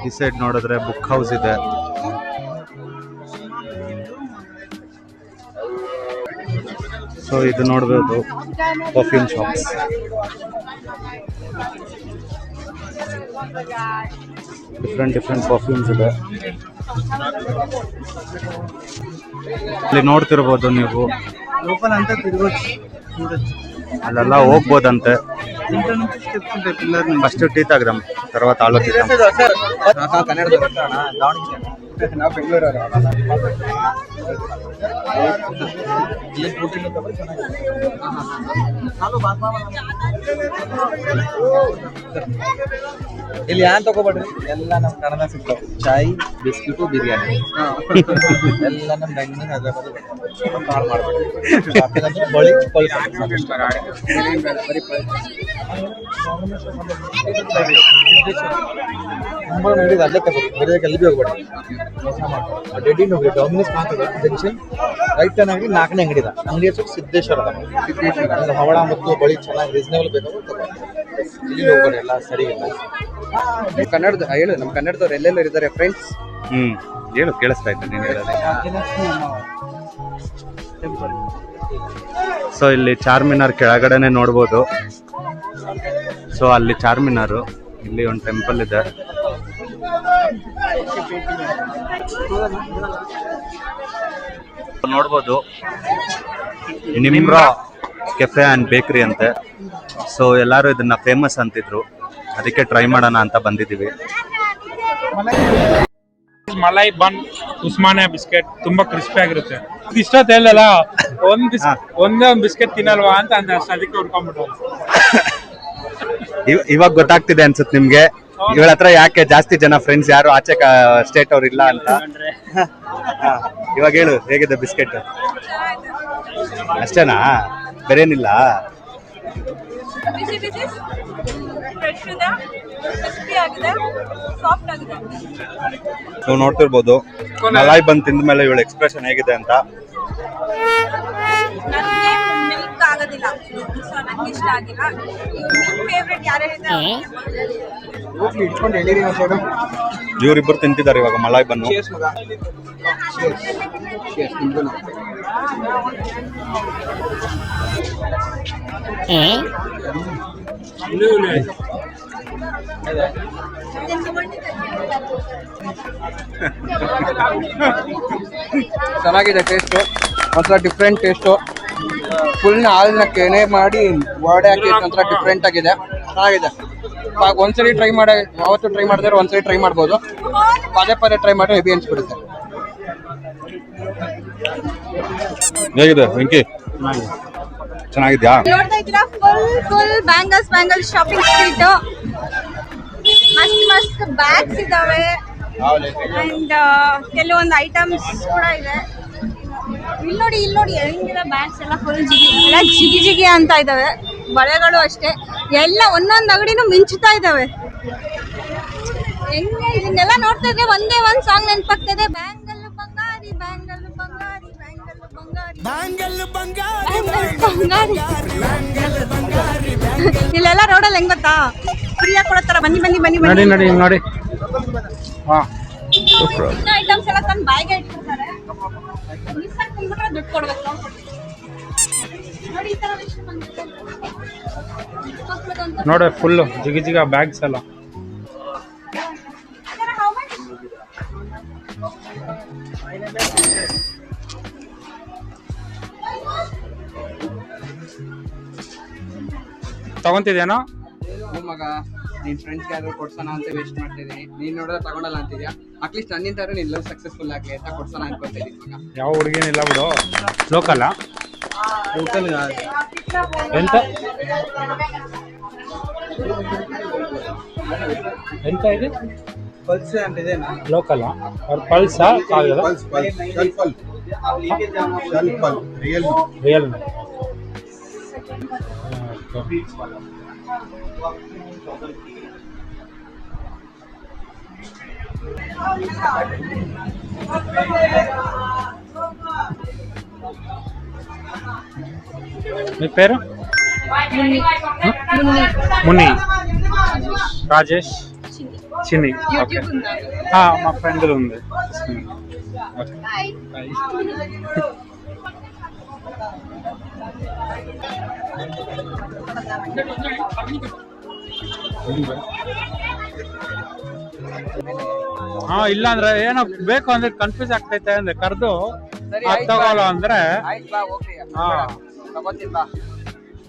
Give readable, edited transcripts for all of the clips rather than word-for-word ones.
ಈ ಸೈಡ್ ನೋಡಿದ್ರೆ book house ಇದೆ. ಸೊ ಇದು ನೋಡ್ಬೋದು ಪರ್ಫ್ಯೂಮ್ ಶಾಪ್ಸ್. ಡಿಫ್ರೆಂಟ್ ಪರ್ಫ್ಯೂಮ್ಸ್ ಇದೆ. ಇಲ್ಲಿ ನೋಡ್ತಿರ್ಬೋದು ನೀವು, ಅಲ್ಲೆಲ್ಲ ಹೋಗ್ಬೋದಂತೆ. ಫಸ್ಟ್ ಟೀ ತಗ್ರಮ್, తర్వాత ಆಲೋಚಿತ. ಇಲ್ಲಿ ಯಾನ್ ತಗೋಬೇಡ್ರಿ, ಎಲ್ಲ ನಮ್ ಕನ್ನಡ ಸಿಗ್ತಾವ. ಚಾಯ್, ಬಿಸ್ಕಿಟು, ಬಿರಿಯಾನಿ ಎಲ್ಲ ನಮ್ ಬೆಂಗಳೂರು ಹೈದರಾಬಾದ್ ಮಾಡ್ಬೇಡಿ. ಬಳಿ ಅಲ್ಲೇ ತಗೋರಿ, ಬೇರೆ ಎಲ್ಲಿ ಹೋಗ್ಬೇಡಿ. ಡೆಡ್ಡಿ ಹೋಗ್ರಿ, ಡಾಮಿನೋಸ್ ಮಾತಾಡ ಜಂಕ್ಷನ್ ರೈಟ್ ಟರ್ನ್ ಆಗಿ 4ನೇ ಅಂಗಡಿ ಇದೆ. ಅಂಗಡಿ ಹೆಸರು ಸಿದ್ದೇಶ್ವರ. ಹವಳ ಮತ್ತು ಬಳಿ ಚೆನ್ನಾಗಿ ರೀಸನೇಬಲ್ ಬೇಕಾದ್ರೆ ಇಲ್ಲಿ ಹೋಗ್ಬೇಡಿ, ಎಲ್ಲ ಸರಿ ಇಲ್ಲ. ಕನ್ನಡದ ಹೇಳು, ನಮ್ಮ ಕನ್ನಡದವ್ರು ಎಲ್ಲೆಲ್ಲ ಇದ್ದಾರೆ ಫ್ರೆಂಡ್ಸ್? ಹೇಳು, ಕೇಳಿಸ್ತಾ ಇದ್ದೆ ನೀನು ಹೇಳೋದು. ಸೊ ಇಲ್ಲಿ ಚಾರ್ಮಿನಾರ್ ಕೆಳಗಡೆನೆ ನೋಡ್ಬೋದು. ಸೊ ಅಲ್ಲಿ ಚಾರ್ಮಿನಾರು, ಇಲ್ಲಿ ಒಂದು ಟೆಂಪಲ್ ಇದೆ. ನೋಡ್ಬೋದು ನಿಮ್ರಾ ಕೆಫೆ ಆ್ಯಂಡ್ ಬೇಕ್ರಿ ಅಂತೆ. ಸೊ ಎಲ್ಲರೂ ಇದನ್ನ ಫೇಮಸ್ ಅಂತಿದ್ರು, ಅದಕ್ಕೆ ಟ್ರೈ ಮಾಡೋಣ ಅಂತ ಬಂದಿದ್ದೀವಿ. ಮಲೈ ಬನ್ ಉಸ್ಮಾನಿಯಾ ಬಿಸ್ಕೆಟ್ ತುಂಬಾ ಕ್ರಿಸ್ಪಿ ಆಗಿರುತ್ತೆ. ಇಷ್ಟ ಹೇಳಲ್ಲ, ಒಂದೇ ಒಂದು ಬಿಸ್ಕೆಟ್ ತಿನ್ನಲ್ವಾ ಅಂತ ಅದಕ್ಕೆ ಹುಡ್ಕೊಂಡ್ಬಿಟ್ಟು. ಇವಾಗ ಗೊತ್ತಾಗ್ತಿದೆ ಅನ್ಸುತ್ತೆ ನಿಮ್ಗೆ ಇವಳ ಹತ್ರ ಯಾಕೆ ಜಾಸ್ತಿ ಜನ ಫ್ರೆಂಡ್ಸ್ ಯಾರು ಆಚೆ ಸ್ಟೇಟ್ ಅವ್ರು ಇಲ್ಲ ಅಂತ. ಇವಾಗ ಹೇಳು, ಹೇಗಿದೆ ಬಿಸ್ಕೆಟ್? ಅಷ್ಟೇನಾ, ಬೇರೇನಿಲ್ಲ? ನೀವು ನೋಡ್ತಿರ್ಬೋದು ಮಲಾಯ್ ಬಂದ್ ತಿಂದ ಮೇಲೆ ಇವಳ ಎಕ್ಸ್ಪ್ರೆಷನ್ ಹೇಗಿದೆ ಅಂತ. ಇವರಿಬ್ಬರು ತಿಂತಿದ್ದಾರೆ ಇವಾಗ ಮಲಾಯ್ ಬನ್ನು. ಚೆನ್ನಾಗಿದೆ ಟೇಸ್ಟು, ಒಂಥರ ಡಿಫ್ರೆಂಟ್ ಟೇಸ್ಟು. ಫುಲ್ ಹಾಲನ್ನ ಕೆನೆ ಮಾಡಿ ವಾಡೆ ಹಾಕಿ ಒಂಥರ ಡಿಫ್ರೆಂಟ್ ಆಗಿದೆ, ಚೆನ್ನಾಗಿದೆ. ಒಂದ್ಸರಿ ಟ್ರೈ ಮಾಡಿ, ಯಾವತ್ತು ಟ್ರೈ ಮಾಡಿದ್ರೆ ಒಂದ್ಸರಿ ಟ್ರೈ ಮಾಡ್ಬೋದು. ಪದೇ ಟ್ರೈ ಮಾಡಿ ಹೆವಿ ಅನ್ಸ್ಬಿಡುತ್ತೆ. ಹೇಗಿದೆ ವೆಂಕಿ? ಚೆನ್ನಾಗಿದ್ಯಾ? ನೋಡ್ತಾ ಇದ್ದೀರಾ, ಫುಲ್ ಬ್ಯಾಂಗಲ್ಸ್ ಶಾಪಿಂಗ್ ಸ್ಟ್ರೀಟ್. ಮಸ್ತ್ ಬ್ಯಾಗ್ಸ್ ಇದಾವೆ ಅಂಡ್ ಕೆಲವೊಂದು ಐಟಮ್ಸ್ ಕೂಡ ಇದೆ. ಇಲ್ಲಿ ನೋಡಿ ಹೆಂಗಿದೆ ಬ್ಯಾಗ್ಸ್ ಎಲ್ಲ, ಫುಲ್ ಜಿಗಿ ಅಂತ ಇದಾವೆ. ಬಳೆಗಳು ಅಷ್ಟೇ, ಎಲ್ಲ ಒಂದೊಂದು ಅಂಗಡಿನೂ ಮಿಂಚುತ್ತಾ ಇದಾವೆ. ಹೆಂಗೆ ಇದನ್ನೆಲ್ಲ ನೋಡ್ತಾ ಇದ್ರೆ ಒಂದೇ ಒಂದು ಸಾಂಗ್ ನೆನಪಾಗ್ತದೆ, ಬ್ಯಾಂಗಲ್ ಬಂಗಾರಿ ಬ್ಯಾಂಗಲ್ ಬಂಗಾರಿ ಬ್ಯಾಂಗಲ್ ಬಂಗಾರಿ. ಇಲ್ಲೆಲ್ಲ ರೋಡಲ್ಲಿ ಹೆಂಗ್ ಗೊತ್ತಾ, ಫ್ರೀಯಾಗಿ ಕೊಡತ್ತಾರ, ಬನ್ನಿ ನೋಡಿ. ಐಟಮ್ಸ್ ಎಲ್ಲ ತಂದು ಬಾಯಿಗೆ ಇಟ್ಕೊಳ್ತಾರೆ, ದುಡ್ಡು ಕೊಡ್ಬೇಕು. ನೋಡಿ ಫುಲ್ ಜಿಗ ಬ್ಯಾಗ್ಸ್ ಎಲ್ಲ. ತಗೊಂತಿದ್ಯಾನೋ ಮಗ? ನಿನ್ ಫ್ರೆಂಡ್ಸ್ ಯಾರು ಕೊಡ್ಸೋಣ ಅಂತ ವೇಸ್ಟ್ ಮಾಡ್ತಿದ್ದೀನಿ. ನೀನ್ ನೋಡಿದ್ರೆ ತಗೊಂಡಲ್ಲ ಅಂತಿದ್ಯಾ. ಅಟ್ಲೀಸ್ಟ್ ನನ್ನಿಂದ ನಿಲ್ಲ ಸಕ್ಸಸ್ಫುಲ್ ಆಗ್ಲಿ ಅಂತ ಕೊಡ್ಸೋಣ ಅನ್ಕೊತಿದ್ದೀನಿ ಮಗ. ಯಾವ ಹುಡುಗಿನಿಲ್ಲ ಬಿಡು, ಲೋಕಲ್ ಎಂತ ಇದೆ? ಪಲ್ಸ್ ಅಂತಿದೆ ಲೋಕಲ್ ಅವ್ರ ಪಲ್ಸಾ? ರಿಯಲ್ మీ పేరు? మున్ని. రాజేష్ చిన్ని ఓకే యూట్యూబ్ ఉందా? మా ఫ్రెండ్ ఉంది. ಇಲ್ಲ ಅಂದ್ರೆ ಏನೋ ಬೇಕು ಅಂದ್ರೆ ಕನ್ಫ್ಯೂಸ್ ಆಗ್ತೈತೆ ಅಂದ್ರೆ ಕರೆದು ತಗೋಲ್ಲ ಅಂದ್ರೆ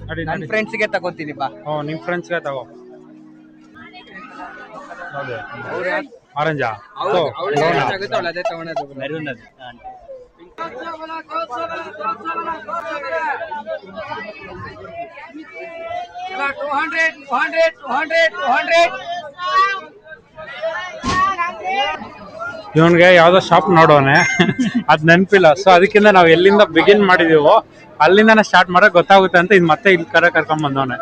ನಡಿ ನನ್ನ ಫ್ರೆಂಡ್ಸ್ಗೆ ತಗೋತೀನಿ ಬಾ. ನಿಮ್ ಫ್ರೆಂಡ್ಸ್ಗೆ ತಗೋ. ಆರೆಂಜಾ ಅದೇ ತಗೊಂಡದು. ಇವನ್ಗೆ ಯಾವ್ದೋ ಶಾಪ್ ನೋಡೋನೆ ಅದ್ ನೆನಪಿಲ್ಲ. ಸೊ ಅದಕ್ಕಿಂತ ನಾವ್ ಎಲ್ಲಿಂದ ಬಿಗಿನ್ ಮಾಡಿದೀವೋ ಅಲ್ಲಿಂದಾನೆ ಸ್ಟಾರ್ಟ್ ಮಾಡಕ್ ಗೊತ್ತಾಗುತ್ತೆ ಅಂತ ಇದ್ ಮತ್ತೆ ಇಲ್ಲಿ ಕರ್ಕೊಂಡ್ ಬಂದವನೆ.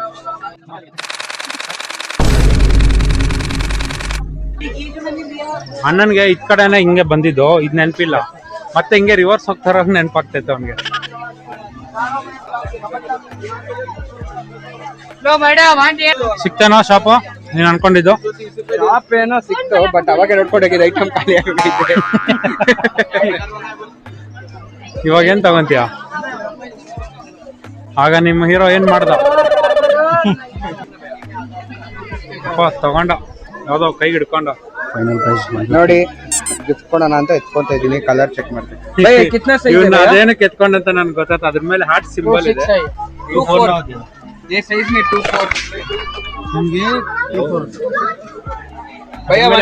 ಅಣ್ಣನ್ಗೆ ಇದ್ ಕಡೆನೆ ಹಿಂಗೆ ಬಂದಿದ್ದು ಇದ್ ನೆನಪಿಲ್ಲ. ಮತ್ತೆ ಹಿಂಗೆ ರಿವರ್ಸ್ ಹೋಗ್ತಾರ ನೆನಪಾಗ್ತೈತೆ ಅವ್ನಿಗೆ. ಸಿಕ್ತೇನೋ ಶಾಪು ನೀನ್ ಅನ್ಕೊಂಡಿದ್ದು? ಶಾಪ್ ಏನೋ ಸಿಕ್ತು, ಬಟ್ ಅವಾಗ ನೋಡ್ಕೊಂಡೋಗಿದ್ದು ಐಟಮ್ ಖಾಲಿ ಆಗೋಗಿದೆ. ಇವಾಗ ಏನ್ ತಗೊಂತೀಯ? ಆಗ ನಿಮ್ಮ ಹೀರೋ ಏನ್ ಮಾಡ್ದ? ತಗೊಂಡ ಯಾವ್ದೋ ಕೈಗೆ ಹಿಡ್ಕೊಂಡ. ನೋಡಿ ಗಿಫ್ಟ್ಕೊಳೋಣ ಅಂತ ಎತ್ಕೊಂತ ಇದೀನಿ. ಕಲರ್ ಚೆಕ್ ಮಾಡ್ತೀನಿ. ಅದೇನಕ್ಕೆ ಎತ್ಕೊಂಡಂತ ನನ್ಗೆ ಗೊತ್ತಾಯ್ತು. ಅದ್ರ ಮೇಲೆ ಹಾರ್ಟ್ ಸಿಂಬಲ್ ಇದೆ.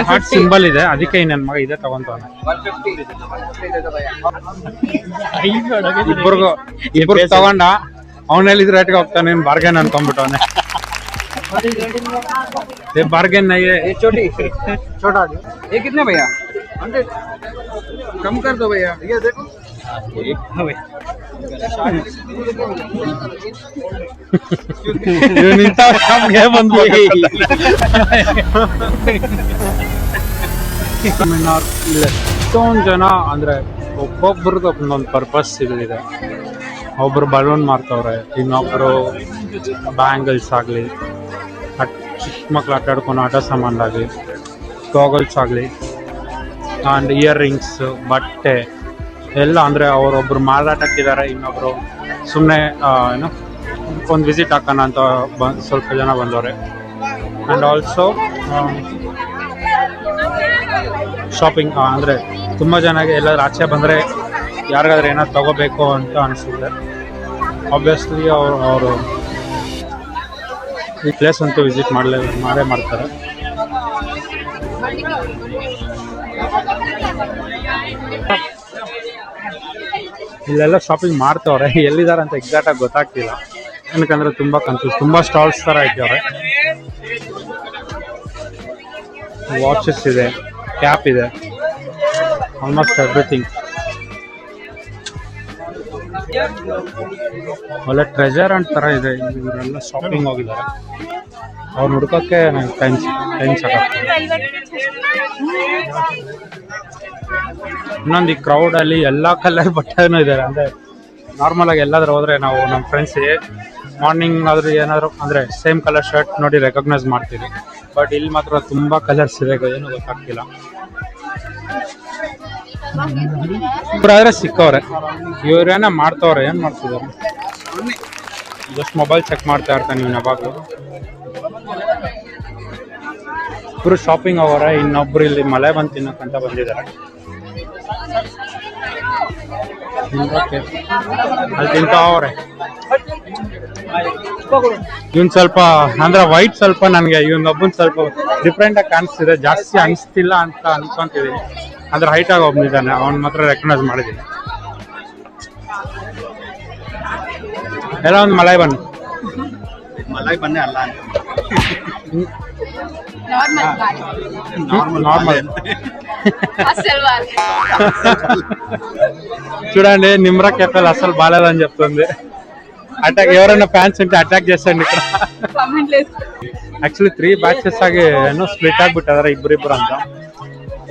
ಹಾರ್ಟ್ ಸಿಂಬಲ್ ಇದೆ, ಅದಕ್ಕೆ ನನ್ ಮಗ ಇದೆ ತಗೊಂತವನ. ಇಬ್ಬರು ತಗೊಂಡ ಅವನಲ್ಲಿ ರೇಟ್ಗೆ ಹೋಗ್ತಾನೆ. ಬಾರ್ಗೇನ್ ಅನ್ಕೊಂಡ್ಬಿಟ್ಟವನೆ. बार्गेन नहीं है। ये छोटी छोटा ये कितने भैया? 100 कम कर दो भैया। ये देखो ಎಷ್ಟೊಂದು ಜನ ಅಂದ್ರೆ ಒಬ್ಬೊಬ್ರದ್ದು ಒಂದೊಂದು ಪರ್ಪಸ್ ಇದೆ. ಒಬ್ರು ಬಲೂನ್ ಮಾರ್ತವ್ರೆ, ಇನ್ನೊಬ್ರು ಬ್ಯಾಂಗಲ್ಸ್ ಆಗಲಿ, ಚಿಕ್ಕ ಮಕ್ಳು ಆಟ ಆಡ್ಕೊಂಡು ಆಟ ಸಾಮಾನ್ಲಾಗಲಿ, ಗಾಗಲ್ಸ್ ಆಗಲಿ ಆ್ಯಂಡ್ ಇಯರ್ ರಿಂಗ್ಸ್, ಬಟ್ಟೆ ಎಲ್ಲ ಅಂದರೆ ಅವರೊಬ್ರು ಮಾರಾಟಕ್ಕಿದ್ದಾರೆ, ಇನ್ನೊಬ್ರು ಸುಮ್ಮನೆ ಏನು ಒಂದು ವಿಸಿಟ್ ಹಾಕೋಣ ಅಂತ ಸ್ವಲ್ಪ ಜನ ಬಂದವ್ರೆ. ಆ್ಯಂಡ್ ಆಲ್ಸೋ ಶಾಪಿಂಗ್ ಅಂದರೆ ತುಂಬ ಜನಗೆ ಎಲ್ಲಾದ್ರೂ ಆಚೆ ಬಂದರೆ ಯಾರಿಗಾದ್ರೂ ಏನಾದ್ರು ತಗೋಬೇಕು ಅಂತ ಅನಿಸುತ್ತೆ. ಆಬ್ವಿಯಸ್ಲಿ ಅವರು ಈ ಪ್ಲೇಸ್ ಅಂತೂ ವಿಸಿಟ್ ಮಾಡೇ ಮಾಡ್ತಾರೆ. ಇಲ್ಲೆಲ್ಲ ಶಾಪಿಂಗ್ ಮಾಡ್ತವ್ರೆ, ಎಲ್ಲಿದ್ದಾರೆ ಅಂತ ಎಕ್ಸಾಕ್ಟಾಗಿ ಗೊತ್ತಾಗ್ತಿಲ್ಲ. ಏನಕ್ಕಂದ್ರೆ ತುಂಬ ಸ್ಟಾಲ್ಸ್ ಥರ ಇಟ್ಟವ್ರೆ. ವಾಚಸ್ ಇದೆ, ಕ್ಯಾಪ್ ಇದೆ, ಆಲ್ಮೋಸ್ಟ್ ಎವ್ರಿಥಿಂಗ್. ಒಳ್ಳೆ ಟ್ರೆಜರ್ ಅಂಡ್ ಥರ ಇದೆ. ಇವರೆಲ್ಲ ಶಾಪಿಂಗ್ ಹೋಗಿದ್ದಾರೆ. ಅವ್ರು ಹುಡ್ಕೋಕ್ಕೆ ನಂಗೆ ಟೈಮ್ ಸಾಕಾಗ್ತದೆ. ಇನ್ನೊಂದು ಈ ಕ್ರೌಡಲ್ಲಿ ಎಲ್ಲ ಕಲರ್ ಬಟ್ಟೆನೂ ಇದೆ. ಅಂದರೆ ನಾರ್ಮಲಾಗಿ ಎಲ್ಲಾದ್ರೂ ಹೋದರೆ ನಾವು ನಮ್ಮ ಫ್ರೆಂಡ್ಸಿಗೆ ಮಾರ್ನಿಂಗ್ ಆದರೂ ಏನಾದರೂ ಅಂದರೆ ಸೇಮ್ ಕಲರ್ ಶರ್ಟ್ ನೋಡಿ ರೆಕಗ್ನೈಸ್ ಮಾಡ್ತೀವಿ. ಬಟ್ ಇಲ್ಲಿ ಮಾತ್ರ ತುಂಬ ಕಲರ್ಸ್ ಇದೆ, ಏನೂ ಗೊತ್ತಾಗ್ತಿಲ್ಲ. ಇವ್ರಾದ್ರೆ ಸಿಕ್ಕವ್ರೆ, ಇವ್ರೇನ ಮಾಡ್ತವ್ರೆ, ಏನು ಮಾಡ್ತಿದ್ದಾರೆ? ಜಸ್ಟ್ ಮೊಬೈಲ್ ಚೆಕ್ ಮಾಡ್ತಾ ಇರ್ತಾನೆ ನೀವು ಯಾವಾಗಲೂ. ಇಬ್ರು ಶಾಪಿಂಗ್ ಹೋಗೋರೆ, ಇನ್ನೊಬ್ರು ಇಲ್ಲಿ ಮಳೆ ಬಂದು ತಿನ್ನಕ್ಕಂತ ಬಂದಿದ್ದಾರೆ. ಅಲ್ಲಿ ತಿಂತವ್ರೆ. ಇವನ್ ಸ್ವಲ್ಪ ಅಂದ್ರೆ ವೈಟ್ ಸ್ವಲ್ಪ ನನಗೆ ಇವನೊಬ್ಬನ್ ಸ್ವಲ್ಪ ಡಿಫ್ರೆಂಟ್ ಆಗಿ ಕಾಣಿಸ್ತಿದೆ, ಜಾಸ್ತಿ ಅನಿಸ್ತಿಲ್ಲ ಅಂತ ಅನ್ಕೊಂತಿದ್ದೀನಿ. ಅಂದ್ರೆ ಹೈಟ್ ಆಗಿ ಒಬ್ಬನಿದ್ದಾನೆ, ಅವನ್ ಮಾತ್ರ ರೆಕಗ್ನೈಸ್ ಮಾಡಿದ್ದೀನಿ. ಎಲ್ಲ ಒಂದು ಮಲೈ ಬನ್ನಿ ಅಲ್ಲ, నార్మల్ చూడండి. నిమ్రా కెఫెల్ అసలు బాలేదని చెప్తుంది. అటాక్ ఎవరైనా ఫ్యాన్స్ ఉంటే అటాక్ చేసండి ఇక్కడ. ಆಕ್ಚುಲಿ 3 ಬ್ಯಾಚಸ್ ಆಗಿ ಏನೋ ಸ್ಪ್ಲಿಟ್ ಆಗ್ಬಿಟ್ಟಿದಾರೆ, ಇಬ್ಬರಿಬ್ರು ಅಂತ.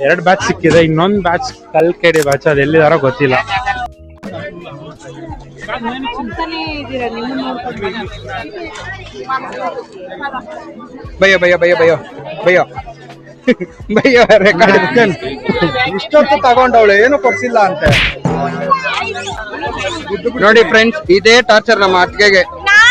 2 ಬ್ಯಾಚ್ ಸಿಕ್ಕಿದೆ, ಇನ್ನೊಂದು ಬ್ಯಾಚ್ ಕಲ್ಕೆಡಿ ಬ್ಯಾಚ್, ಅದು ಎಲ್ಲಿದಾರೋ ಗೊತ್ತಿಲ್ಲ. भैया भैया भैया भैया भैया ಬೈಯೋ ರೆಕಾರ್ಡ್ ಇಷ್ಟೊತ್ತು ತಗೊಂಡವಳು ಏನು ಕೊಡ್ಸಿಲ್ಲ ಅಂತೆ. ನೋಡಿ ಫ್ರೆಂಡ್ಸ್, ಇದೇ ಟಾರ್ಚರ್ ನಮ್ಮ ಅತ್ತಿಗೆಗೆ,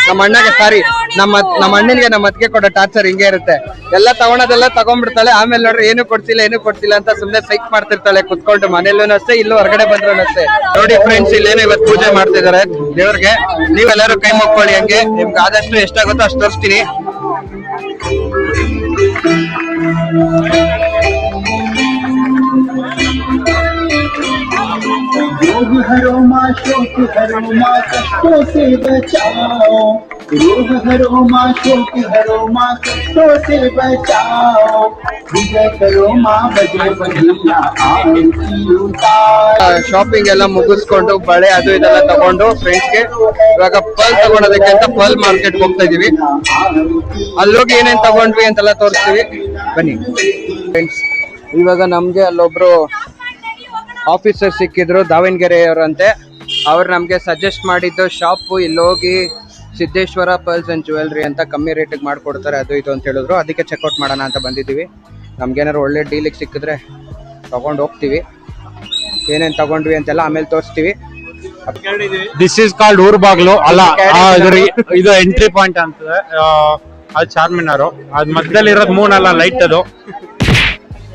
ನಮ್ಮ ಅಣ್ಣಗೆ, ಸಾರಿ ನಮ್ಮ ಅಣ್ಣನಿಗೆ ನಮ್ಮ ಅತ್ತಿಗೆ ಕೊಡೋ ಟಾರ್ಚರ್ ಹಿಂಗೆ ಇರುತ್ತೆ. ಎಲ್ಲ ತಗೊಳೋದೆಲ್ಲ ತಗೊಂಡ್ಬಿಡ್ತಾಳೆ, ಆಮೇಲೆ ನೋಡ್ರಿ ಏನು ಕೊಡ್ಸಿಲ್ಲ ಅಂತ ಸುಮ್ನೆ ಸೈಕ್ ಮಾಡ್ತಿರ್ತಾಳೆ ಕುತ್ಕೊಂಡು. ಮನೇಲೂ ಅಷ್ಟೇ, ಇಲ್ಲೂ ಹೊರಗಡೆ ಬಂದ್ರು ಅಷ್ಟೇ. ನೋಡಿ ಫ್ರೆಂಡ್ಸ್, ಇಲ್ಲೇನೋ ಇವತ್ತು ಪೂಜೆ ಮಾಡ್ತಿದ್ದಾರೆ ದೇವ್ರಿಗೆ. ನೀವೆಲ್ಲರೂ ಕೈ ಮುಕ್ಕೊಳ್ಳಿ, ಹಂಗೆ ನಿಮ್ಗೆ ಆದಷ್ಟು ಎಷ್ಟಾಗುತ್ತೋ ಅಷ್ಟು ತೋರಿಸ್ತೀನಿ. रोग हरो माँ शोक हरो माँ कष्टों से बचाओ, रोग हरो माँ शोक हरो माँ कष्टों से बचाओ, विजय करो माँ बजय बलिया आरती उतारो। ಶಾಪಿಂಗ್ ಎಲ್ಲ ಮುಗಿಸ್ಕೊಂಡು ಬಳೆ ಅದು ಇದೆಲ್ಲ ತಗೊಂಡು ಫ್ರೆಂಡ್ಸ್ಗೆ ಇವಾಗ ಪಲ್ ತಗೊಳೋದಕ್ಕೆ ಅಂತ ಪಲ್ ಮಾರ್ಕೆಟ್ ಹೋಗ್ತಾ ಇದೀವಿ. ಅಲ್ಲೋಗಿ ಏನೇನ್ ತಗೊಂಡ್ವಿ ಅಂತೆಲ್ಲ ತೋರಿಸ್ತೀವಿ, ಬನ್ನಿ ಫ್ರೆಂಡ್ಸ್. ಇವಾಗ ನಮ್ಗೆ ಅಲ್ಲೊಬ್ರು ಆಫೀಸರ್ ಸಿಕ್ಕಿದ್ರು, ದಾವಣಗೆರೆಯವರಂತೆ. ಅವ್ರು ನಮ್ಗೆ ಸಜೆಸ್ಟ್ ಮಾಡಿದ್ದು ಶಾಪು ಇಲ್ಲೋಗಿ ಸಿದ್ದೇಶ್ವರ ಪರ್ಲ್ಸ್ ಅಂಡ್ ಜ್ಯುವೆಲ್ರಿ ಅಂತ ಕಮ್ಮಿ ರೇಟಿಗೆ ಮಾಡ್ಕೊಡ್ತಾರೆ, ಅದು ಇದು ಅಂತ ಹೇಳಿದ್ರು. ಅದಕ್ಕೆ ಚೆಕ್ಔಟ್ ಮಾಡೋಣ ಅಂತ ಬಂದಿದ್ದೀವಿ. ನಮ್ಗೇನಾದ್ರು ಒಳ್ಳೆ ಡೀಲಿಗೆ ಸಿಕ್ಕಿದ್ರೆ ತಗೊಂಡು ಹೋಗ್ತೀವಿ. ಏನೇನ್ ತಗೊಂಡ್ವಿ ಅಂತೆಲ್ಲ ಆಮೇಲೆ ತೋರಿಸ್ತೀವಿ. ದಿಸ್ ಇಸ್ ಕಾಲ್ಡ್ ಊರ್ ಬಾಗ್ಲು ಅಲ್ಲ, ಇದು ಎಂಟ್ರಿ ಪಾಯಿಂಟ್ ಅಂತದೆ. ಅದು ಚಾರ್ಮಿನಾರು, ಅದ್ ಮಧ್ಯದಲ್ಲಿ ಇರೋದು ಮೂನಲ್ಲ ಲೈಟ್ ಅದು.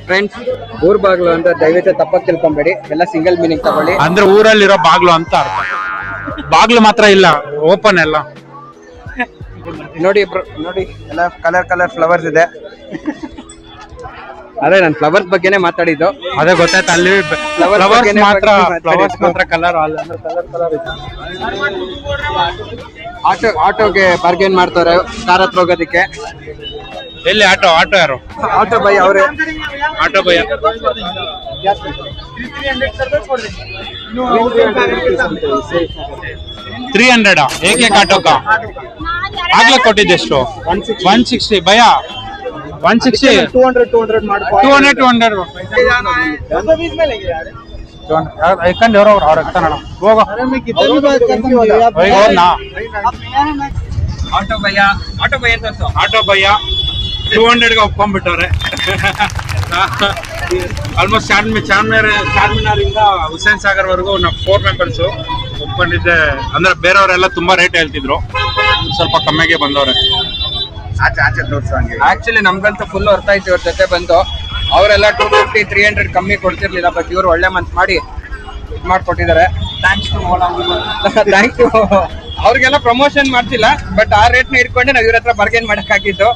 ಫ್ರೆಂಡ್ಸ್, ಊರ್ ಬಾಗ್ಲು ಅಂತ ದಯವಿಟ್ಟು ತಪ್ಪಾಗಿ ತಿಳ್ಕೊಂಬೇಡಿ, ಎಲ್ಲ ಸಿಂಗಲ್ ಮೀನಿಂಗ್ ತಗೊಳ್ಳಿ. ಅಂದ್ರೆ ಊರಲ್ಲಿರೋ ಬಾಗ್ಲು ಅಂತ ಅರ್ಥ. ಬಾಗ್ಲು ಮಾತ್ರ ಇಲ್ಲ, ಓಪನ್ ಎಲ್ಲ. ನೋಡಿ ನೋಡಿ, ಎಲ್ಲ ಕಲರ್ ಫ್ಲವರ್ಸ್ ಇದೆ. ಅದೇ ನಾನು ಫ್ಲವರ್ಸ್ ಬಗ್ಗೆನೇ ಮಾತಾಡಿದ್ದು. ಅದೇ ಗೊತ್ತಾಯ್ತು, ಅಲ್ಲಿ ಫ್ಲವರ್ಸ್ ಮಾತ್ರ ಕಲರ್ ಅಲ್ಲ. ಆಟೋಗೆ ಬಾರ್ಗೇನ್ ಮಾಡ್ತಾರೆ ಕಾರ್ ಹತ್ರ ಹೋಗೋದಕ್ಕೆ. ಎಲ್ಲಿ ಆಟೋ ಯಾರು? ಆಟೋ ಬೈ ಅವರೇ. ಆಟೋ ಭಯ 300 ಏಕೆ ಆಟೋಕ ಆಗ್ಲೇ ಕೊಟ್ಟಿದ್ದೆಷ್ಟು? 160 ಭಯ 160 200 ಯಾಕಂದ್ರೆ ಅವ್ರ ಎತ್ತಾನ ಹೋಗ ಆಟೋ ಭಯ 200ಗೆ ಒಪ್ಕೊಂಡ್ಬಿಟ್ಟವ್ರೆ. ಆಲ್ಮೋಸ್ಟ್ ಚಾರ್ಮಿನಾರಿಂದ ಹುಸೇನ್ ಸಾಗರ್ ವರೆಗೂ ನಾವು 4 ಮೆಂಬರ್ಸ್ ಒಪ್ಕೊಂಡಿದ್ದೆ. ಅಂದ್ರೆ ಬೇರೆಯವರೆಲ್ಲ ತುಂಬಾ ರೇಟ್ ಹೇಳ್ತಿದ್ರು, ಸ್ವಲ್ಪ ಕಮ್ಮಿಗೆ ಬಂದವ್ರೆ. ಆಕ್ಚುಲಿ ನಮ್ಗಂತೂ ಫುಲ್ ಅರ್ಥ ಆಯ್ತು ಇವ್ರ ಜೊತೆ ಬಂದು. ಅವರೆಲ್ಲ 250 300 ಕಮ್ಮಿ ಕೊಡ್ತಿರ್ಲಿಲ್ಲ, ಬಟ್ ಇವ್ರು ಒಳ್ಳೆ ಮನ್ಸ್ ಮಾಡಿ ಮಾಡ್ಕೊಟ್ಟಿದ್ದಾರೆ. Thank you. ಅವ್ರಿಗೆಲ್ಲ ಪ್ರಮೋಷನ್ ಮಾಡ್ತಿಲ್ಲ, ಬಟ್ ಆ ರೇಟ್ ನ ಇಟ್ಕೊಂಡೆ ನಾವ್ ಇವ್ರ ಹತ್ರ ಬಾರ್ಗೇನ್ ಮಾಡಕ್ ಹಾಕಿದ್ದು.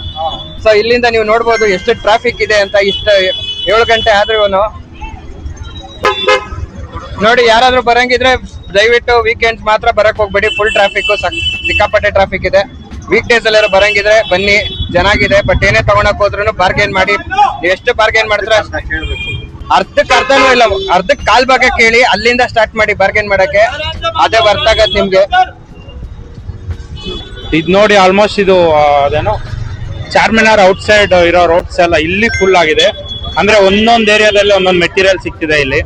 ಸೊ ಇಲ್ಲಿಂದ ನೀವು ನೋಡ್ಬೋದು ಎಷ್ಟು ಟ್ರಾಫಿಕ್ ಇದೆ ಅಂತ. ಇಷ್ಟ 7 ಗಂಟೆ ಆದ್ರೂ ನೋಡಿ, ಯಾರಾದ್ರೂ ಬರಂಗಿದ್ರೆ ದಯವಿಟ್ಟು ವೀಕೆಂಡ್ಸ್ ಮಾತ್ರ ಬರಕ್ ಹೋಗ್ಬೇಡಿ. ಫುಲ್ ಟ್ರಾಫಿಕ್, ಸಿಕ್ಕಾಪಟ್ಟೆ ಟ್ರಾಫಿಕ್ ಇದೆ. ವೀಕ್ ಡೇಸ್ ಎಲ್ಲರೂ ಬರಂಗಿದ್ರೆ ಬನ್ನಿ, ಚೆನ್ನಾಗಿದೆ. ಬಟ್ ಏನೇ ತಗೊಳಕ್ ಹೋದ್ರು ಬಾರ್ಗೇನ್ ಮಾಡಿ. ನೀವು ಎಷ್ಟು ಬಾರ್ಗೇನ್ ಮಾಡಿದ್ರೆ ಅರ್ಧಕ್ಕೆ ಅರ್ಧನೂ ಇಲ್ಲ, ಅರ್ಧಕ್ಕೆ ಕಾಲ್ ಭಾಗ ಕೇಳಿ, ಅಲ್ಲಿಂದ ಸ್ಟಾರ್ಟ್ ಮಾಡಿ ಬಾರ್ಗೇನ್ ಮಾಡಕ್ಕೆ. ಅದೇ ವರ್ತ್ ಆಗತ್ ನಿಮ್ಗೆ. ಇದ್ ನೋಡಿ, ಆಲ್ಮೋಸ್ಟ್ ಇದು ಅದೇನೋ ಚಾರ್ಮಿನಾರ್ ಔಟ್ ಸೈಡ್ ಇರೋ ರೋಡ್ಸ್ ಎಲ್ಲ ಇಲ್ಲಿ ಫುಲ್ ಆಗಿದೆ. ಅಂದ್ರೆ ಒಂದೊಂದ್ ಏರಿಯಾದಲ್ಲಿ ಒಂದೊಂದು ಮೆಟೀರಿಯಲ್ ಸಿಗ್ತಿದೆ ಇಲ್ಲಿ.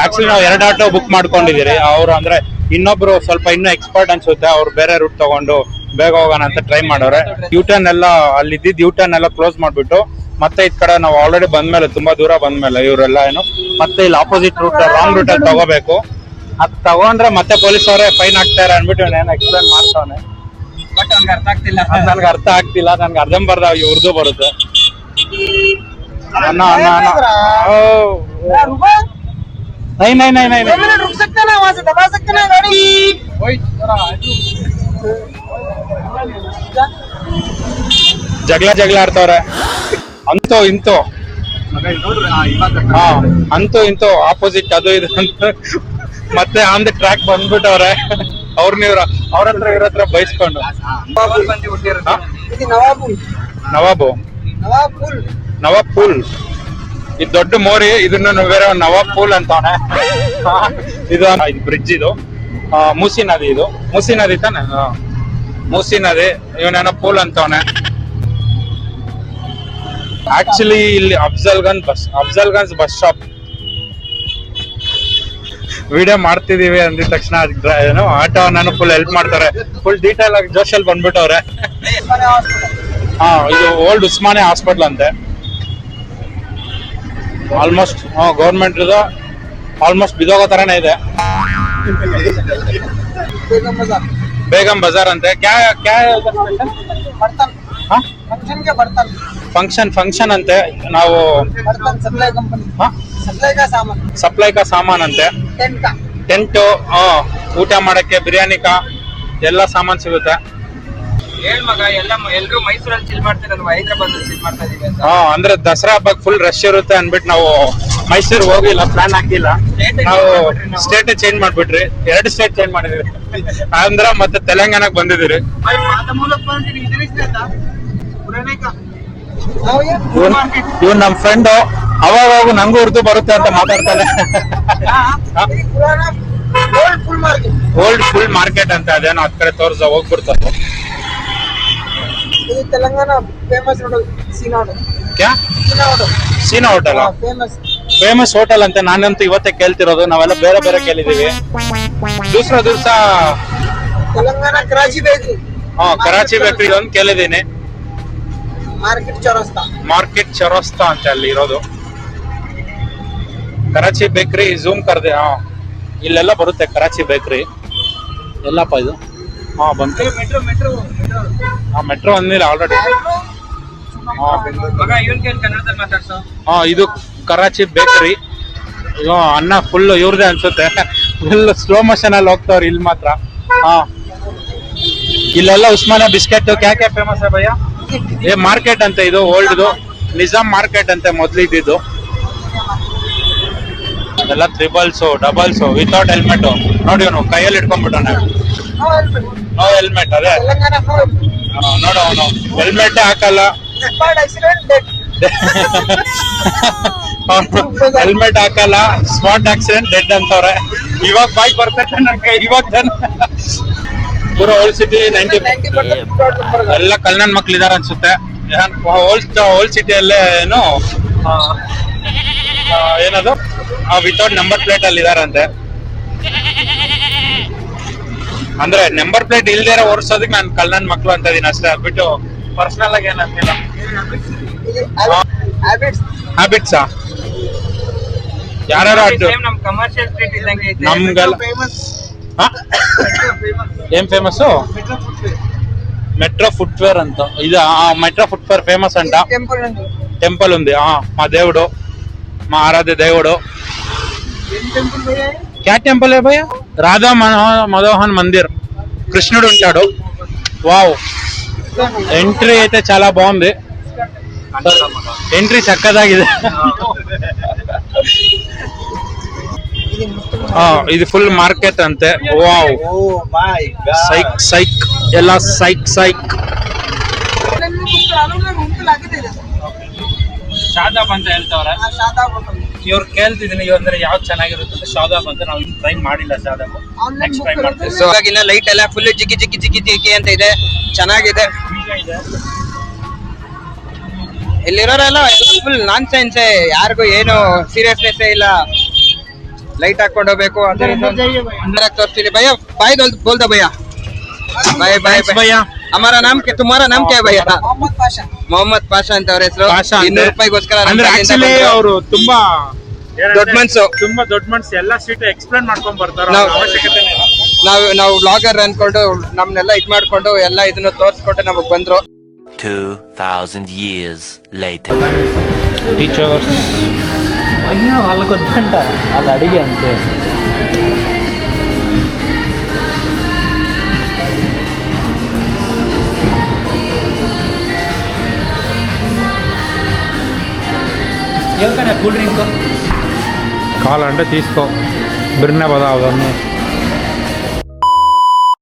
ಆಕ್ಚುಲಿ ನಾವು 2 ಆಟೋ ಬುಕ್ ಮಾಡ್ಕೊಂಡಿದೀರಿ. ಅವ್ರು ಅಂದ್ರೆ ಇನ್ನೊಬ್ರು ಸ್ವಲ್ಪ ಇನ್ನೂ ಎಕ್ಸ್ಪರ್ಟ್ ಅನ್ಸುತ್ತೆ, ಅವ್ರು ಬೇರೆ ರೂಟ್ ತಗೊಂಡು ಬೇಗ ಹೋಗೋಣ ಅಂತ ಟ್ರೈ ಮಾಡೋರೆ. ಯೂಟರ್ನ್ ಎಲ್ಲ ಅಲ್ಲಿ ಇದ್ದಿದ್ದು ಯೂಟರ್ನ್ ಎಲ್ಲ ಕ್ಲೋಸ್ ಮಾಡ್ಬಿಟ್ಟು ಮತ್ತೆ ಇದ್ ಕಡೆ ನಾವು ಆಲ್ರೆಡಿ ಬಂದ್ಮೇಲೆ, ತುಂಬಾ ದೂರ ಬಂದ್ಮೇಲೆ ಇವರೆಲ್ಲ ಏನು ಮತ್ತೆ ಇಲ್ಲಿ ಆಪೋಸಿಟ್ ರೂಟ್ ರಾಂಗ್ ರೂಟ್ ಅಲ್ಲಿ ತಗೋಬೇಕು. ಅದ್ ತಗೊಂಡ್ರೆ ಮತ್ತೆ ಪೊಲೀಸ್ ಅವರೇ ಫೈನ್ ಹಾಕ್ತಾರೆ ಅನ್ಬಿಟ್ಟು ಏನೋ ಎಕ್ಸ್ಪ್ಲೇನ್ ಮಾಡ್ತಾವನೆ. ಬಟ್ ಅವ್ನಿಗೆ ಅರ್ಥ ಆಗ್ತಿಲ್ಲ. ನನ್ಗೆ ಅರ್ಥ ಆಗ್ತಿಲ್ಲ, ನನ್ಗೆ ಅರ್ಧಂಬರ್ಧ ಉರ್ದು ಬರುತ್ತೆ. ನೈ ಜಗಳ ಆಡ್ತವ್ರೆ ಅಂತೂ ಇಂತೂ. ಅಂತೂ ಇಂತೂ ಆಪೋಸಿಟ್ ಅದು ಇದು ಅಂತ ಮತ್ತೆ ಆನ್ ದಿ ಟ್ರ್ಯಾಕ್ ಬಂದ್ಬಿಟ್ಟವ್ರೆ. ಅವ್ರ ಹತ್ರ ಇವ್ರ ಹತ್ರ ಬೈಸ್ಕೊಂಡು ನವಾಬ್ ಪೂಲ್ ಇದು ದೊಡ್ಡ ಮೋರಿ. ಇದನ್ನ ಬೇರೆ ನವಾಬ್ ಪೂಲ್ ಅಂತಾನೆ. ಇದು ಬ್ರಿಡ್ಜ್, ಇದು ಮೂಸಿ ನದಿ. ಇದು ಮೂಸಿ ನದಿ ತಾನೆ, ಮೂಸಿ ನದಿ. ಇವನೇನೋ ಪೂಲ್ ಅಂತವನೆ. ಆಕ್ಚುಲಿ ಇಲ್ಲಿ ಅಫ್ಜಲ್ಗಂಜ್ ಬಸ್ ಸ್ಟಾಪ್ ವಿಡಿಯೋ ಮಾಡ್ತಿದೀವಿ ಅಂದಿದ ತಕ್ಷಣ ಏನೋ ಆಟೋ ನಾನು ಫುಲ್ ಹೆಲ್ಪ್ ಮಾಡ್ತಾರೆ. ಫುಲ್ ಡೀಟೇಲ್ ಆಗಿ ಜೋಶಲ್ಲಿ ಬಂದ್ಬಿಟ್ಟವ್ರೆ. ಇದು ಓಲ್ಡ್ ಉಸ್ಮಾನಿಯಾ ಹಾಸ್ಪಿಟಲ್ ಅಂತೆ. ಆಲ್ಮೋಸ್ಟ್ ಗೌರ್ಮೆಂಟ್ ಆಲ್ಮೋಸ್ಟ್ ಬಿದೋಗೋ ತರನೇ ಇದೆ. ಬೇಗಂ ಬಜಾರ್ ಅಂತೆ. ಫಂಕ್ಷನ್ ಅಂತೆ. ನಾವು ಸಪ್ಲೈಕಾ ಸಾಮಾನ್ ಅಂತೆ. ಟೆಂಟು, ಊಟ ಮಾಡಕ್ಕೆ ಬಿರಿಯಾನಿ ಎಲ್ಲ ಸಾಮಾನ್ ಸಿಗುತ್ತೆ. ಹೇಳ್ ಮಗ, ಎಲ್ರು ಮೈಸೂರಲ್ಲಿ ಚಿಲ್ ಮಾಡ್ತಿರಲ್ವಾ, ಹೈದ್ರಾಬಾದ್ ಚಿಲ್ ಮಾಡ್ತಾ ಇದೀವಿ ಅಂತ. ಅಂದ್ರೆ ದಸರಾ ಹಬ್ಬಕ್ಕೆ ಫುಲ್ ರಶ್ ಇರುತ್ತೆ ಅನ್ಬಿಟ್ಟು ನಾವು ಮೈಸೂರು ಹೋಗಿಲ್ಲ, ಪ್ಲಾನ್ ಹಾಕಿಲ್ಲ. ನಾವು ಸ್ಟೇಟ್ ಚೇಂಜ್ ಮಾಡ್ಬಿಟ್ರಿ. 2 ಸ್ಟೇಟ್ ಚೇಂಜ್ ಮಾಡಿದ್ರಿ. ಆಂಧ್ರ ಮತ್ತೆ ತೆಲಂಗಾಣಕ್ ಬಂದಿದ್ದೀರಿ. ಇವ್ ನಮ್ ಫ್ರೆಂಡ್ ಅವಾಗ ನಂಗೂ ಉರ್ದು ಬರುತ್ತೆ ಅಂತ ಮಾತಾಡ್ತಾನೆ. ಓಲ್ಡ್ ಫುಲ್ ಮಾರ್ಕೆಟ್ ಅಂತ ಅದೇನೋ ಅದ್ ಕಡೆ ತೋರ್ಸ ಹೋಗ್ಬಿಡ್ತಾರೆ. ತೆಲಂಗಾಣ ಫೇಮಸ್ ಹೋಟೆಲ್ ಸೀನಾ ಹೋಟೆಲ್ ಫೇಮಸ್ ಹೋಟೆಲ್ ಅಂತ ನಾನಂತೂ ಇವತ್ತೇ ಕೇಳ್ತಿರೋದು. ನಾವೆಲ್ಲ ಬೇರೆ ಬೇರೆ ಕೇಳಿದೀವಿ. ದೂಸರಾ ದಿವಸ ತೆಲಂಗಾಣ ಕರಾಚಿ ಬೇಕ್ರಿ. ಕರಾಚಿ ಬೇಕ್ರಿ ಒಂದು ಕೇಳಿದೀನಿ. ಮಾರ್ಕೆಟ್ ಚೌರಸ್ತಾ ಅಂತ ಅಲ್ಲಿ ಇರೋದು. ಕರಾಚಿ ಬೇಕ್ರಿ ಝೂಮ್ ಕರ್ದೆ. ಇಲ್ಲೆಲ್ಲ ಬರುತ್ತೆ ಕರಾಚಿ ಬೇಕ್ರಿ. ಎಲ್ಲಪ್ಪ ಇದು? ಬಂತು. ಮೆಟ್ರೋ ಅಂದಿಲ್ಲ ಆಲ್ರೆಡಿ. ಇದು ಕರಾಚಿ ಬೇಕರಿ. ಅನ್ನ ಫುಲ್ ಇವ್ರದೇ ಅನ್ಸುತ್ತೆ. ಫುಲ್ ಸ್ಲೋ ಮೋಷನ್ ಅಲ್ಲಿ ಹೋಗ್ತಾವ್ರಿ ಇಲ್ಲಿ ಮಾತ್ರ. ಇಲ್ಲೆಲ್ಲ ಉಸ್ಮಾನಿಯಾ ಬಿಸ್ಕೆಟ್ ಕ್ಯಾ ಫೇಮಸ್ ಭಯ್ಯ? ಮಾರ್ಕೆಟ್ ಅಂತ ಇದು ಓಲ್ಡ್ದು ನಿಜಾಮ್ ಮಾರ್ಕೆಟ್ ಅಂತ ಮೊದ್ಲು ಇದ್ದಿದ್ದು. ಎಲ್ಲ ತ್ರಿಬಲ್ಸ್, ಡಬಲ್ಸ್ ವಿತೌಟ್ ಹೆಲ್ಮೆಟ್. ನೋಡಿ ಅವನು ಕೈಯಲ್ಲಿ ಇಟ್ಕೊಂಡ್ಬಿಟ್ಟಾನೆ. No helmet. ಅದೇ ನೋಡು, ಅವನು ಹೆಲ್ಮೆಟ್ ಹಾಕಲ್ಲ. ಹೆಲ್ಮೆಟ್ ಹಾಕಲ್ಲ, ಸ್ಪಾಟ್ ಆಕ್ಸಿಡೆಂಟ್ ಡೆಡ್ ಅಂತವ್ರೆ. ಇವಾಗ ಬಾಯ್ ಬರ್ತೈತೆ ನನ್ಗೆ. ಇವಾಗ ಪೂರ ಓಲ್ಡ್ ಸಿಟಿ 90 ಎಲ್ಲ ಕಲ್ಯಾಣ್ ಮಕ್ಳು ಇದಾರೆ ಅನ್ಸುತ್ತೆ. ಓಲ್ಡ್ ಸಿಟಿಯಲ್ಲೇ ಏನದು ವಿತೌಟ್ ನಂಬರ್ ಪ್ಲೇಟ್ ಅಲ್ಲಿ ಇದಾರಂತೆ. ಅಂದ್ರೆ ನಂಬರ್ ಪ್ಲೇಟ್ ಇಲ್ದೇ ಓಡಿಸೋದಕ್ಕೆ ನಾನು ಕಲ್ಯಾಣ್ ಮಕ್ಳು ಅಂತ ಇದೀನಿ ಅಷ್ಟೇ. ಬಿಟ್ಟು ಪರ್ಸನಲ್ ಆಗಿ ಏನಂತಿಲ್ಲ. ಹ್ಯಾಬಿಟ್ಸಾ ಯಾರು ಕಮರ್ಷಿಯಲ್ ಸ್ಟ್ರೀಟ್ ಇದ್ದಂಗೆ ನಮ್ಗೆಲ್ಲ ಏನ್ ಫೇಮಸ್? ಮೆಟ್ರೋ ಫುಟ್ವೇರ್ ಅಂತ ಇದು. ಮೆಟ್ರೋ ಫುಟ್ವೇರ್ ఫేమస్ అంట. టెంపుల్ ఉంది. మా దేవుడు, మా ఆరాధ్య దేవుడు. క్యా టెంపుల్ है भैया? రాధా మదోహన్ మందిర్. కృష్ణుడు ఉంటాడు. వావ్, ఎంట్రీ అయితే చాలా బాగుంది. ఎంట్రీ చక్కదాಗಿದೆ. ఇది ಫುಲ್ ಮಾರ್ಕೆಟ್ ಅಂತೆ. ವಾವ್, ಸೈಕ್ ಎಲ್ಲ ಸೈಕ್. ಶಾದಾಬ್ ಅಂತ ಹೇಳ್ತಾವ್ರೆ. ಇವ್ರು ಕೇಳ್ತಿದೀನಿ ಅಂದ್ರೆ ಯಾವ್ದು ಚೆನ್ನಾಗಿರುತ್ತೆ ಅಂತ. ಶಾದಾಬ್ ಅಂತ ನಾವು ಟ್ರೈ ಮಾಡಿಲ್ಲ. ಶಾದಾಬ್ ನೆಕ್ಸ್ಟ್ ಟ್ರೈ ಮಾಡ್ತೀವಿ. ಸೊ ಇವಾಗಿನ ಲೈಟ್ ಎಲ್ಲ ಫುಲ್ ಜಿಗಿ ಅಂತ ಇದೆ. ಚೆನ್ನಾಗಿದೆ. ಇಲ್ಲಿರೋರೆಲ್ಲ ಫುಲ್ ನಾನ್ ಸೆನ್ಸ್. ಯಾರಿಗೂ ಏನು ಸೀರಿಯಸ್ನೆಸ್ ಇಲ್ಲ. ಲೈಟ್ ಹಾಕೊಂಡು ಹೋಗ್ಬೇಕು ಅಂದ್ರೆ ತೋರಿಸ್ತೀನಿ. ಭಯ್ಯ ಬಾಯ್ ಬೋಲ್ದ ಭಯ್ಯ. ಬಾಯ್ ಭಯ್ಯ. हमारा नाम क्या, तुम्हारा नाम क्या है भैया? ಮೊಹಮ್ಮದ್ ಪಾಷಾ ಅಂತ ಅವ್ರ ಹೆಸರು. 200 ರೂಪಾಯಿಗೋಸ್ಕರ ಅವರು ತುಂಬಾ ದೊಡ್ಡ ಮನ್ಸು. ತುಂಬಾ ದೊಡ್ಡ ಮನ್ಸು. ಎಲ್ಲ ಸೀಟ್ ಎಕ್ಸ್ಪ್ಲೇನ್ ಮಾಡ್ಕೊಂಡ್ ಬರ್ತಾರೆ. ಅವಶ್ಯಕತೆ ನಾವು ಬ್ಲಾಗರ್ ಅನ್ಕೊಂಡು ನಮ್ನೆಲ್ಲ ಇದ್ ಮಾಡ್ಕೊಂಡು ಎಲ್ಲ ಇದನ್ನ ತೋರ್ಸ್ಕೊಟ್ಟು ನಮಗ್ ಬಂದ್ರು. 2000 years later. ಟೀಚರ್ಸ್ అయ్యో వాళ్ళకి వద్దంట, వాళ్ళు అడిగి అంతే. ఎవరికైనా కూల్ డ్రింక్ కావాలంటే తీసుకో. బిర్నే పదా అవన్నీ